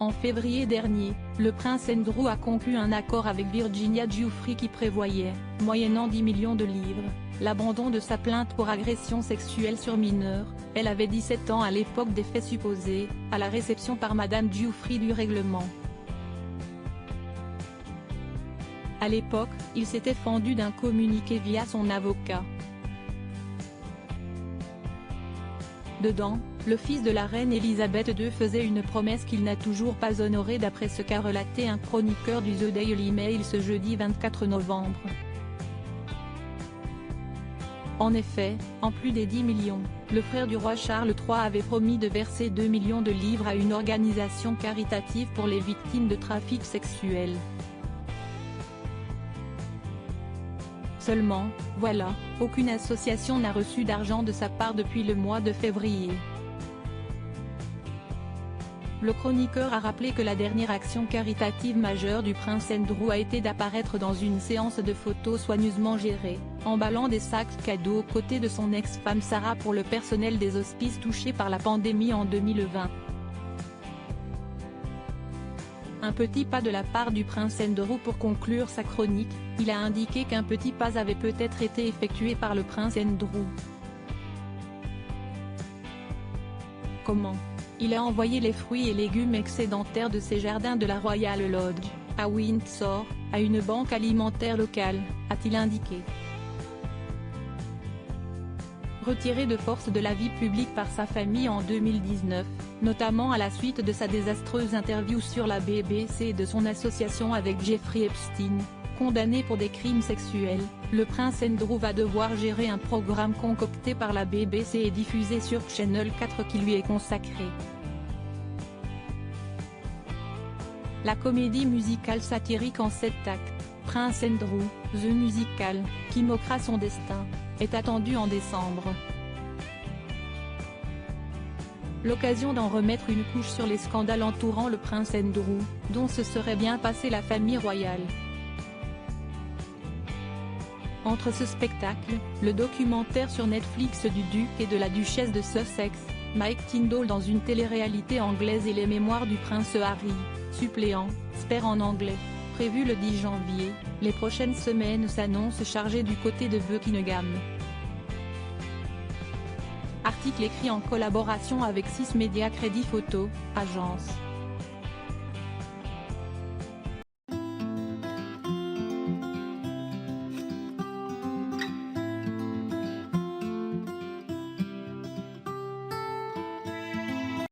En février dernier, le prince Andrew a conclu un accord avec Virginia Giuffre qui prévoyait, moyennant 10 millions de livres, l'abandon de sa plainte pour agression sexuelle sur mineur. Elle avait 17 ans à l'époque des faits supposés, à la réception par Madame Giuffre du règlement. À l'époque, il s'était fendu d'un communiqué via son avocat. Dedans, le fils de la reine Elisabeth II faisait une promesse qu'il n'a toujours pas honorée d'après ce qu'a relaté un chroniqueur du The Daily Mail ce jeudi 24 novembre. En effet, en plus des 10 millions, le frère du roi Charles III avait promis de verser 2 millions de livres à une organisation caritative pour les victimes de trafic sexuel. Seulement, voilà, aucune association n'a reçu d'argent de sa part depuis le mois de février. Le chroniqueur a rappelé que la dernière action caritative majeure du prince Andrew a été d'apparaître dans une séance de photos soigneusement gérée, emballant des sacs cadeaux aux côtés de son ex-femme Sarah pour le personnel des hospices touchés par la pandémie en 2020. Un petit pas de la part du prince Andrew pour conclure sa chronique, il a indiqué qu'un petit pas avait peut-être été effectué par le prince Andrew. Comment ? Il a envoyé les fruits et légumes excédentaires de ses jardins de la Royal Lodge, à Windsor, à une banque alimentaire locale, a-t-il indiqué. Retiré de force de la vie publique par sa famille en 2019, notamment à la suite de sa désastreuse interview sur la BBC et de son association avec Jeffrey Epstein, condamné pour des crimes sexuels, le prince Andrew va devoir gérer un programme concocté par la BBC et diffusé sur Channel 4 qui lui est consacré. La comédie musicale satirique en 7 actes, Prince Andrew, The Musical, qui moquera son destin, est attendue en décembre. L'occasion d'en remettre une couche sur les scandales entourant le prince Andrew, dont se serait bien passée la famille royale. Entre ce spectacle, le documentaire sur Netflix du duc et de la duchesse de Sussex, Mike Tindall dans une télé-réalité anglaise et les mémoires du prince Harry, suppléant, Spare en anglais, prévu le 10 janvier, les prochaines semaines s'annoncent chargées du côté de Buckingham. Article écrit en collaboration avec 6 Médias Crédit Photo, agence.